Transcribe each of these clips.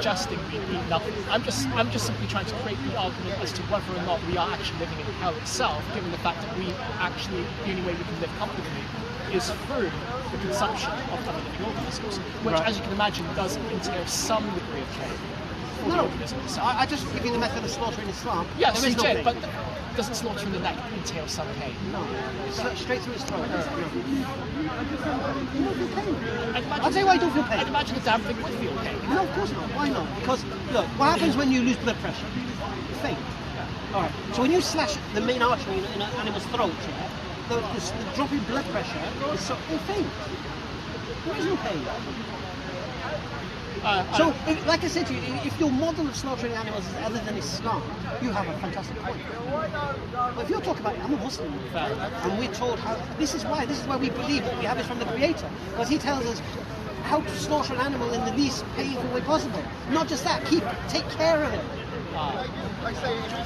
suggesting we eat nothing. I'm just simply trying to create the argument as to whether or not we are actually living in hell itself, given the fact that we actually, the only way we can live comfortably is through the consumption of other living organisms, which, as you can imagine, does entail some degree of pain for the organisms. I just give you the method of slaughter in Islam. Yes, you did, but doesn't slaughter in the neck entail some pain? No, it's straight through his throat. You don't feel pain. I'll tell you why you don't feel pain. I'd imagine the damn thing would feel pain. No, of course not. Why not? Because, look, what happens when you lose blood pressure? You faint. All right. So when you slash the main artery in an animal's throat, the drop in blood pressure is so faint. There is no pain. Like I said to you, if your model of slaughtering animals is other than Islam, you have a fantastic point. But if you're talking about, I'm a Muslim, and we're told how, this is why we believe what we have is from the Creator, because He tells us how to slaughter an animal in the least painful way possible. Not just that, take care of it.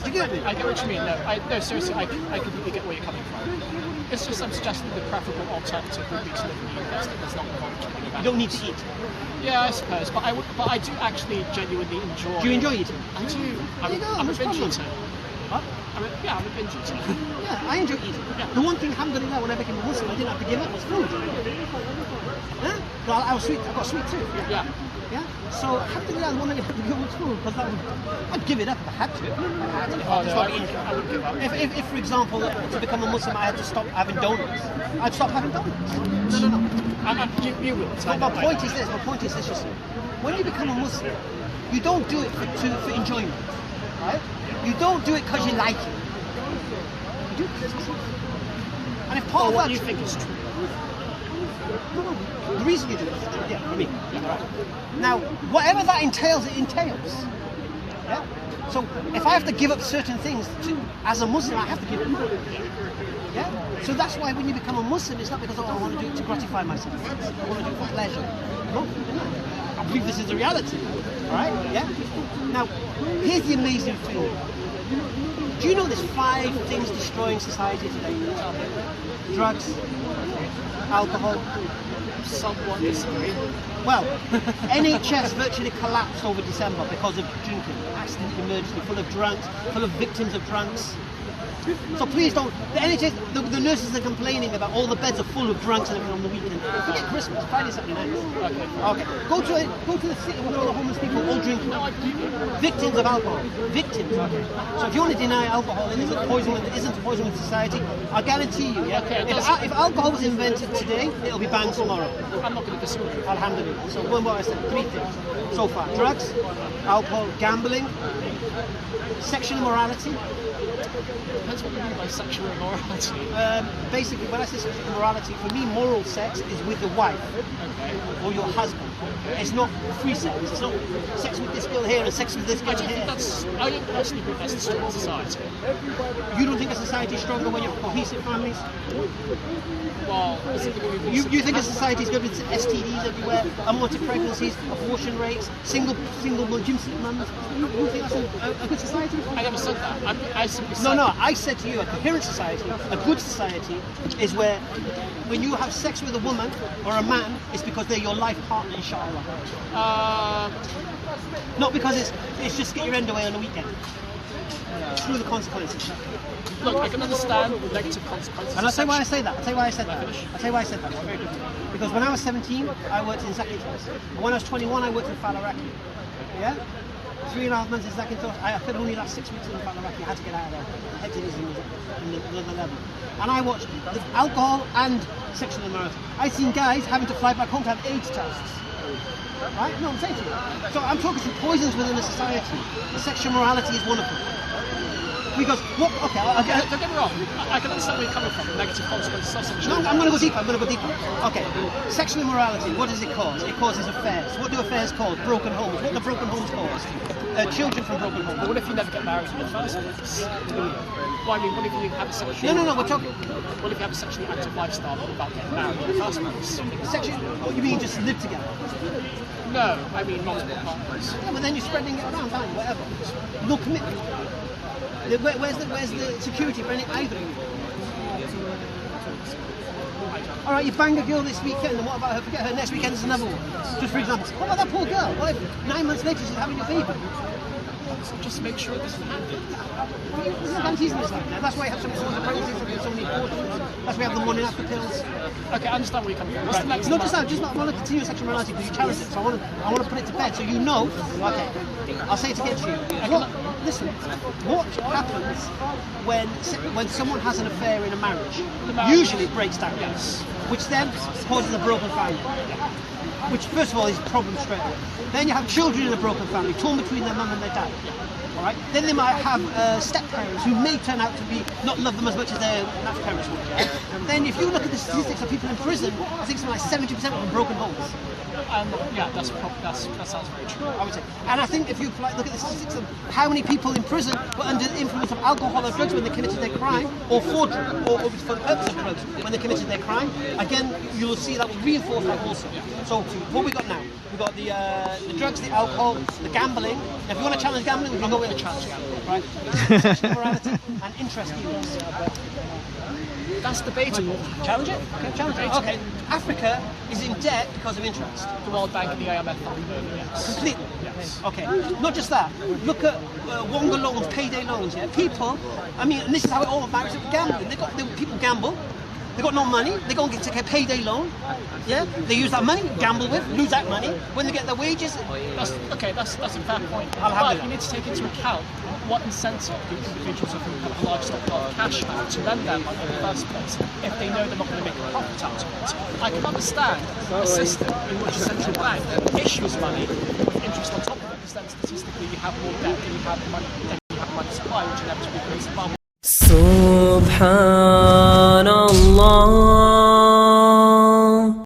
Do you get me? I get what you mean. No, seriously, I completely get where you're coming from. It's just I'm suggesting the preferable alternative would be to live in a universe that does not involve talking about. You don't need to eat. Yeah, I suppose, but I do actually genuinely enjoy. Do you enjoy eating? I do. I'm a binge eater. What? I'm a binge eater. Yeah, I enjoy eating. Yeah. The one thing, alhamdulillah, when I became a Muslim, I didn't have to give up was food. Huh? But I was sweet. I got sweet too. Yeah. Yeah. So alhamdulillah, the one thing I had to give up was food, because I'd give it up if I had to. I would give up. If, for example, to become a Muslim, I had to stop having donuts, I'd stop having donuts. No. You will. My point is this. You see, when you become a Muslim, you don't do it for enjoyment, right? You don't do it because you like it. You do it because it's true. And if part of what that you think is true. No. The reason you do it is true. Yeah, for me. Yeah, right. Now, whatever that entails, it entails. Yeah. So if I have to give up certain things as a Muslim, I have to give it up. Yeah. So that's why when you become a Muslim, it's not because I want to do it to gratify myself. I want to do it for pleasure. No. I believe this is the reality. All right. Yeah. Now, here's the amazing thing. Do you know there's 5 things destroying society today? Drugs, alcohol. Somewhat disagree. Well, NHS virtually collapsed over December because of drinking. Accident emergency, full of drunks, full of victims of drunks. So please don't. The NHS, the nurses are complaining about all the beds are full of drunks and everything on the weekend. Forget Christmas, Friday, Saturday night. Okay. Go to the city with all the homeless people all drinking. Victims of alcohol. Victims. Okay. So if you want to deny alcohol and isn't poison with society, I guarantee you. Yeah. Okay, if alcohol was invented today, it'll be banned tomorrow. I'm not going to disagree. Alhamdulillah. So one more I said 3 things so far: drugs, alcohol, gambling, sexual immorality. Depends what you mean by sexual immorality. Basically, when I say sexual immorality, for me, moral sex is with the wife or your husband. It's not free sex. It's not sex with this girl here and sex with this girl here. I don't personally think that's a strong society. You don't think a society is stronger when you have cohesive families? Well, you think a society is good with STDs everywhere, unwanted pregnancies, abortion rates, single legitimate mums? You think that's a good society? I never said that. I simply said... No, I said to you, a coherent society, a good society, is where when you have sex with a woman or a man, it's because they're your life partner, inshallah. Not because it's just get your end away on the weekend. Through the consequences. Look, I can understand the negative consequences. And I'll tell you why I say that. Very good. Because when I was 17, I worked in Zakynthos. When I was 21, I worked in Falaraki. Yeah? 3.5 months in Zakynthos. I could only last 6 weeks in Falaraki. I had to get out of there. Hedonism was another level. And I watched alcohol and sexual immorality. I've seen guys having to fly back home to have AIDS tests. Right? No, I'm saying to you. So I'm talking to poisons within a society. The sexual morality is one of them. Because, don't get me wrong, I can understand where you're coming from, the negative consequences of sexual immorality. No, I'm going to go deeper. Okay, sexual immorality, what does it cause? It causes affairs. What do affairs cause? Broken homes. What do broken homes cause? Children from broken homes. But what if you never get married in the first place? Well, I mean, what if you have a sexually... No, we're talking... What if you have a sexually active lifestyle without getting married in the first place? What you mean, just live together? No, I mean multiple partners. Yeah, but then you're spreading it around, aren't you? Whatever. No commitment. Where's the security for either of you? All right, you bang a girl this weekend, and what about her? Forget her, next weekend is another one. Just for example. What about that poor girl? What if 9 months later she's having a baby? So just make sure it doesn't happen. There's no guarantees in this life. That's why you have so many sorts of pregnancies, so many abortions. That's why you have the morning after pills. Okay, I understand where you're coming from. What's the next Not just that, just not want to continue sexual morality because you challenge it. So I want to put it to bed so you know. Okay, I'll say it again to you. Listen, what happens when someone has an affair in a marriage? Usually it breaks down. Yes. Which then causes a broken family. Which first of all is a problem straight away. Then you have children in a broken family, torn between their mum and their dad. All right. Then they might have step-parents who may turn out to be not love them as much as their natural parents would. Yeah? Then if you look at the statistics of people in prison, I think something like 70% of them broken homes. Yeah, that sounds very true. I would say. And I think if you look at the statistics of how many people in prison were under the influence of alcohol or drugs when they committed their crime, or for the purpose of drugs when they committed their crime, again, you will see that will reinforce that also. So what we got now? We've got the drugs, the alcohol, the gambling. Now, if you want to challenge gambling, we can go with a challenge gambling, right? Sexual morality and interest dealings. That's debatable. Challenge it? Okay, challenge it. Okay. Africa is in debt because of interest. The World Bank and the IMF yes. Completely. Yes. Okay. Not just that. Look at Wonga loans, payday loans. Yeah. People. I mean, and this is how it all marries up with gambling. People gamble. They got no money. They go and take a payday loan. Yeah. They use that money, gamble with, lose that money. When they get their wages. That's a fair point. But you need to take into account what incentive the individuals who have a large stockpile of cash have to lend their money in the first place if they know they're not going to make a profit out of it. I can understand a system in which a central bank issues money with interest on top of it, because then statistically you have more debt than you have money supply, which inevitably creates a bubble.